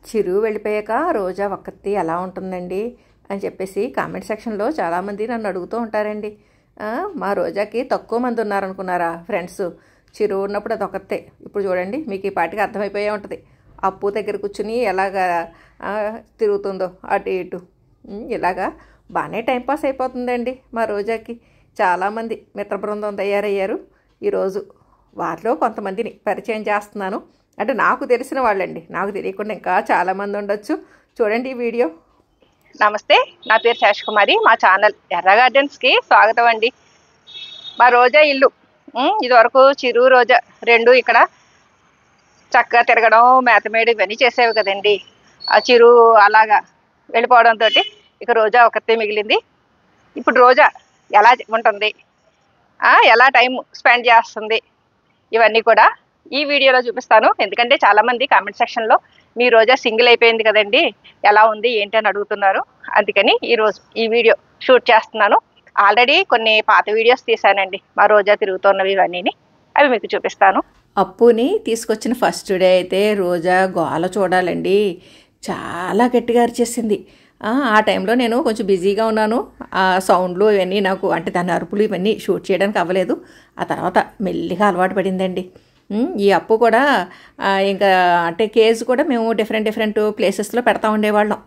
చిరు వెళ్ళిపోయాక రోజా ఒక్కతి ఎలా ఉంటుందండి అని చెప్పేసి కామెంట్ సెక్షన్లో చాలామంది నన్ను అడుగుతూ ఉంటారండి. మా రోజాకి తక్కువ మంది ఉన్నారనుకున్నారా ఫ్రెండ్స్? చిరు ఉన్నప్పుడు అది ఒక్కతే. ఇప్పుడు చూడండి, మీకు ఈ పాటికి అర్థమైపోయే ఉంటుంది అప్పు దగ్గర కూర్చుని ఎలాగా తిరుగుతుందో అటు ఇటు. ఇలాగా బాగానే టైంపాస్ అయిపోతుందండి మా రోజాకి. చాలామంది మిత్ర బృందం తయారయ్యారు ఈరోజు. వారిలో కొంతమందిని పరిచయం చేస్తున్నాను. అంటే నాకు తెలిసిన వాళ్ళండి, నాకు తెలియకుండా ఇంకా చాలామంది ఉండొచ్చు. చూడండి ఈ వీడియో. నమస్తే, నా పేరు శేషకుమారి. మా ఛానల్ ఎర్ర గార్డెన్స్కి స్వాగతం అండి. మా రోజా ఇల్లు ఇదివరకు చిరు రోజా రెండు ఇక్కడ చక్కగా తిరగడం, మేతమేడు ఇవన్నీ చేసేవి కదండి. ఆ చిరు అలాగా వెళ్ళిపోవడంతో ఇక రోజా ఒకతే మిగిలింది. ఇప్పుడు రోజా ఎలా ఉంటుంది, ఎలా టైం స్పెండ్ చేస్తుంది, ఇవన్నీ కూడా ఈ వీడియోలో చూపిస్తాను. ఎందుకంటే చాలామంది కామెంట్ సెక్షన్లో మీ రోజా సింగిల్ అయిపోయింది కదండి, ఎలా ఉంది ఏంటి అని అడుగుతున్నారు. అందుకని ఈరోజు ఈ వీడియో షూట్ చేస్తున్నాను. ఆల్రెడీ కొన్ని పాత వీడియోస్ తీశానండి మా రోజా తిరుగుతున్నవి ఇవన్నీ, అవి మీకు చూపిస్తాను. అప్పుని తీసుకొచ్చిన ఫస్ట్ డే అయితే రోజా గోల చూడాలండి, చాలా గట్టిగా అరిచేసింది. ఆ టైంలో నేను కొంచెం బిజీగా ఉన్నాను. ఆ సౌండ్లు ఇవన్నీ నాకు, అంటే దాని అరుపులు ఇవన్నీ షూట్ చేయడానికి అవ్వలేదు. ఆ తర్వాత మెల్లిగా అలవాటు పడిందండి. ఈ అప్పు కూడా ఇంకా అంటే కేజ్ కూడా మేము డిఫరెంట్ ప్లేసెస్లో పెడతా ఉండేవాళ్ళం.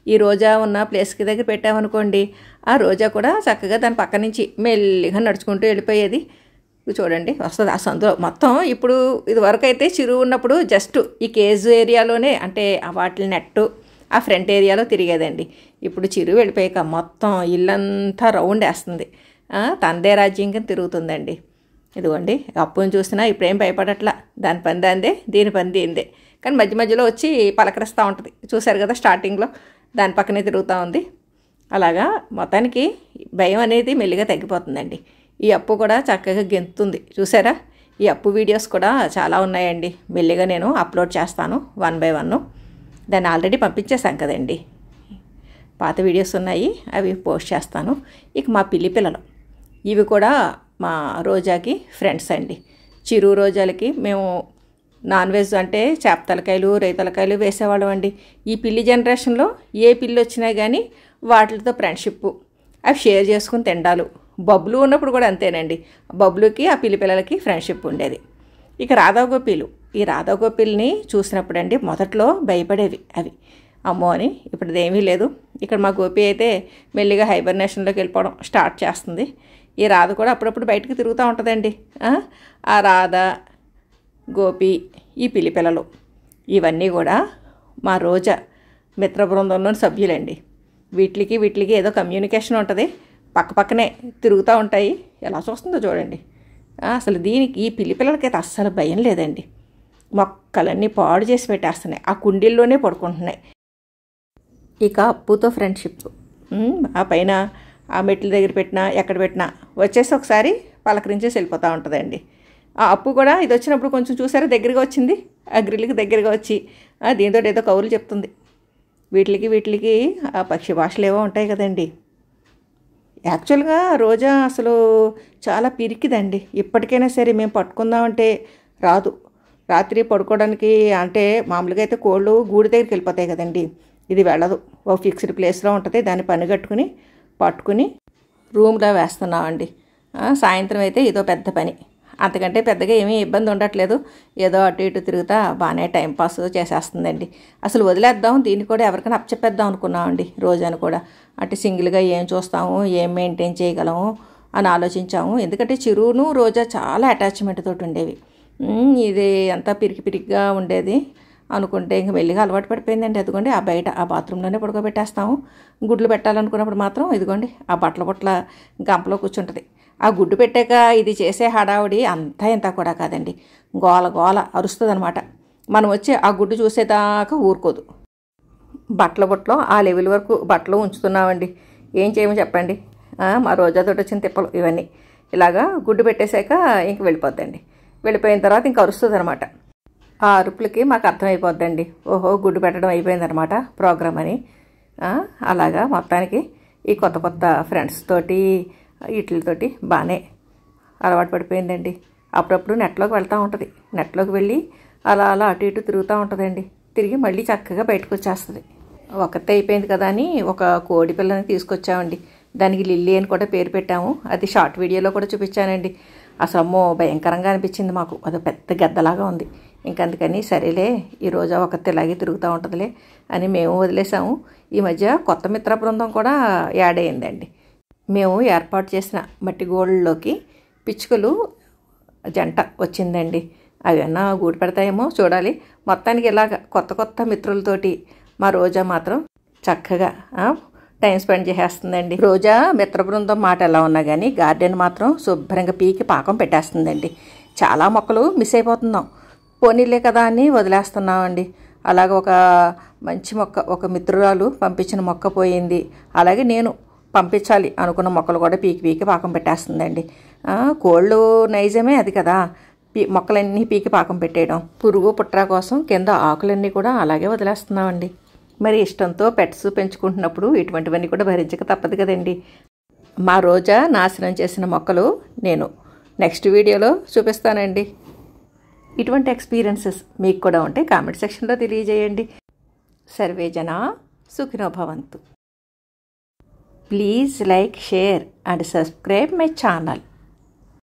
ఈ రోజా ఉన్న ప్లేస్కి దగ్గర పెట్టామనుకోండి, ఆ రోజా కూడా చక్కగా దాని పక్క నుంచి మెల్లిగా నడుచుకుంటూ వెళ్ళిపోయేది. చూడండి వస్తుంది ఆ సందులో మొత్తం. ఇప్పుడు ఇది వరకు అయితే చిరు ఉన్నప్పుడు జస్ట్ ఈ కేజ్ ఏరియాలోనే, అంటే వాటి నెట్టు ఆ ఫ్రంట్ ఏరియాలో తిరిగేదండి. ఇప్పుడు చిరు వెళ్ళిపోయాక మొత్తం ఇల్లంతా రౌండ్ వేస్తుంది, తందే రాజ్యంగా తిరుగుతుందండి. ఇదిగోండి, అప్పుని చూసినా ఇప్పుడేం భయపడట్లా. దాని పని దాందే, దీని పని దీందే. కానీ మధ్య మధ్యలో వచ్చి పలకరిస్తూ ఉంటుంది. చూశారు కదా, స్టార్టింగ్లో దాని పక్కనే తిరుగుతూ ఉంది. అలాగా మొత్తానికి భయం అనేది మెల్లిగా తగ్గిపోతుందండి. ఈ అప్పు కూడా చక్కగా గెంతుతుంది. చూసారా, ఈ అప్పు వీడియోస్ కూడా చాలా ఉన్నాయండి. మెల్లిగా నేను అప్లోడ్ చేస్తాను 1 by 1. దాన్ని ఆల్రెడీ పంపించేశాం కదండి. పాత వీడియోస్ ఉన్నాయి, అవి పోస్ట్ చేస్తాను. ఇక మా పిల్లలు ఇవి కూడా మా రోజాకి ఫ్రెండ్స్ అండి. చిరు రోజాలకి మేము నాన్ వెజ్ అంటే చేప తలకాయలు, రొయ్య తలకాయలు వేసేవాళ్ళం అండి. ఈ పిల్లి జనరేషన్లో ఏ పిల్లి వచ్చినా కానీ వాటితో ఫ్రెండ్షిప్, అవి షేర్ చేసుకుని తిండాలు. బబ్లు ఉన్నప్పుడు కూడా అంతేనండి, బబ్లుకి ఆ పిల్లలకి ఫ్రెండ్షిప్ ఉండేది. ఇక రాధాగోపీలు, ఈ రాధాగోపీల్ని చూసినప్పుడు అండి మొదట్లో భయపడేవి అవి, అమ్మో అని. ఇప్పుడు అదేమీ లేదు. ఇక్కడ మా గోపి అయితే మెల్లిగా హైబర్నేషన్లోకి వెళ్ళిపోవడం స్టార్ట్ చేస్తుంది. ఈ రాధ కూడా అప్పుడప్పుడు బయటకు తిరుగుతూ ఉంటుందండి. ఆ రాధ, గోపి, ఈ పిల్లలు ఇవన్నీ కూడా మా రోజా మిత్ర బృందంలోని సభ్యులండి. వీటికి ఏదో కమ్యూనికేషన్ ఉంటుంది, పక్కనే తిరుగుతూ ఉంటాయి. ఎలా చూస్తుందో చూడండి. అసలు దీనికి ఈ పిల్లలకైతే అస్సలు భయం లేదండి. మొక్కలన్నీ పాడు చేసి పెట్టేస్తున్నాయి, ఆ కుండీల్లోనే పడుకుంటున్నాయి. ఇక అప్పుతో ఫ్రెండ్షిప్, ఆ పైన ఆ మెట్ల దగ్గర పెట్టినా ఎక్కడ పెట్టినా వచ్చేసి ఒకసారి పలకరించేసి వెళ్ళిపోతూ ఉంటుందండి. ఆ అప్పు కూడా ఇది వచ్చినప్పుడు కొంచెం చూసారా దగ్గరగా వచ్చింది, ఆ గ్రిల్కి దగ్గరగా వచ్చి దీంతో ఏదో కౌలు చెప్తుంది. వీటికి ఆ పక్షి భాషలు ఏవో ఉంటాయి కదండి. యాక్చువల్గా రోజా అసలు చాలా పిరికిదండి. ఇప్పటికైనా సరే మేము పట్టుకుందామంటే రాదు. రాత్రి పడుకోవడానికి, అంటే మామూలుగా అయితే కోళ్ళు గూడి దగ్గరికి వెళ్ళిపోతాయి కదండి, ఇది వెళ్ళదు. ఒక ఫిక్స్డ్ ప్లేస్లో ఉంటుంది, దాన్ని పని కట్టుకుని పట్టుకుని రూమ్లో వేస్తున్నామండి. సాయంత్రం అయితే ఇదో పెద్ద పని. అంతకంటే పెద్దగా ఏమీ ఇబ్బంది ఉండట్లేదు. ఏదో అటు ఇటు తిరుగుతా బాగానే టైంపాస్ చేసేస్తుందండి. అసలు వదిలేద్దాం, దీన్ని కూడా ఎవరికైనా అప్పచెప్పేద్దాం అనుకున్నామండి రోజాను కూడా. అంటే సింగిల్గా ఏం చూస్తాము, ఏం మెయింటైన్ చేయగలము అని ఆలోచించాము. ఎందుకంటే చిరును రోజా చాలా అటాచ్మెంట్ తోటి ఉండేవి. ఇది అంతా పిరికిగా ఉండేది అనుకుంటే ఇంక మెల్లిగా అలవాటు పడిపోయిందండి. అదిగోండి ఆ బయట ఆ బాత్రూంలోనే పడుకోబెట్టేస్తాము. గుడ్లు పెట్టాలనుకున్నప్పుడు మాత్రం ఇదిగోండి ఆ బట్టల గంపలో కూర్చుంటుంది. ఆ గుడ్డు పెట్టాక ఇది చేసే హడావుడి అంతా ఇంత కూడా కాదండి, గోల అరుస్తుంది అనమాట. మనం వచ్చి ఆ గుడ్డు చూసేదాకా ఊరుకోదు. బట్టలో ఆ లెవెల్ వరకు బట్టలు ఉంచుతున్నామండి. ఏం చేయమని చెప్పండి. మా రోజాతో వచ్చిన తిప్పలు ఇవన్నీ. ఇలాగా గుడ్డు పెట్టేశాక ఇంక వెళ్ళిపోద్దండి. వెళ్ళిపోయిన తర్వాత ఇంక అరుస్తుంది అనమాట. ఆ అరుపులకి మాకు అర్థమైపోద్దండి, ఓహో గుడ్డు పెట్టడం అయిపోయిందనమాట ప్రోగ్రామ్ అని. అలాగా మొత్తానికి ఈ కొత్త ఫ్రెండ్స్ తోటి వీటితోటి బాగానే అలవాటు పడిపోయిందండి. అప్పుడప్పుడు నెట్లోకి వెళ్తూ ఉంటుంది. నెట్లోకి వెళ్ళి అలా అటు ఇటు తిరుగుతూ ఉంటుందండి. తిరిగి మళ్ళీ చక్కగా బయటకు వచ్చేస్తుంది. ఒకతే అయిపోయింది కదా అని ఒక కోడి పిల్లని తీసుకొచ్చామండి. దానికి లిల్లీ అని కూడా పేరు పెట్టాము. అది షార్ట్ వీడియోలో కూడా చూపించానండి. అసలు అమ్మో భయంకరంగా అనిపించింది మాకు. అది పెద్ద గద్దలాగా ఉంది. ఇంకందుకని సరేలే ఈరోజు ఒకతే ఇలాగే తిరుగుతూ ఉంటుందిలే అని మేము వదిలేసాము. ఈ మధ్య కొత్త మిత్ర బృందం కూడా యాడ్ అయిందండి. మేము ఏర్పాటు చేసిన మట్టి గోళ్ళలోకి పిచ్చుకలు జంట వచ్చిందండి. అవి ఏమన్నా గూడు పెడతాయేమో చూడాలి. మొత్తానికి ఇలాగ కొత్త కొత్త మిత్రులతోటి మా రోజా మాత్రం చక్కగా టైం స్పెండ్ చేసేస్తుందండి. రోజా మిత్ర బృందం మాట ఎలా ఉన్నా కానీ గార్డెన్ మాత్రం శుభ్రంగా పీకి పాకం పెట్టేస్తుందండి. చాలా మొక్కలు మిస్ అయిపోతున్నాం. పోనీలే కదా అని వదిలేస్తున్నామండి. అలాగే ఒక మంచి మొక్క, ఒక మిత్రురాలు పంపించిన మొక్క పోయింది. అలాగే నేను పంపించాలి అనుకున్న మొక్కలు కూడా పీకి పాకం పెట్టేస్తుందండి. కోళ్ళు నైజమే అది కదా, మొక్కలన్నీ పీకి పాకం పెట్టేయడం. పురుగు పుట్ర కోసం కింద ఆకులన్నీ కూడా అలాగే వదిలేస్తున్నామండి. మరి ఇష్టంతో పెట్స్ పెంచుకుంటున్నప్పుడు ఇటువంటివన్నీ కూడా భరించక తప్పదు కదండి. మా రోజా నాశనం చేసిన మొక్కలు నేను నెక్స్ట్ వీడియోలో చూపిస్తానండి. ఇటువంటి ఎక్స్పీరియన్సెస్ మీకు కూడా ఉంటే కామెంట్ సెక్షన్లో తెలియజేయండి. సర్వే జనా సుఖినో భవంతు. Please like, share and subscribe my channel.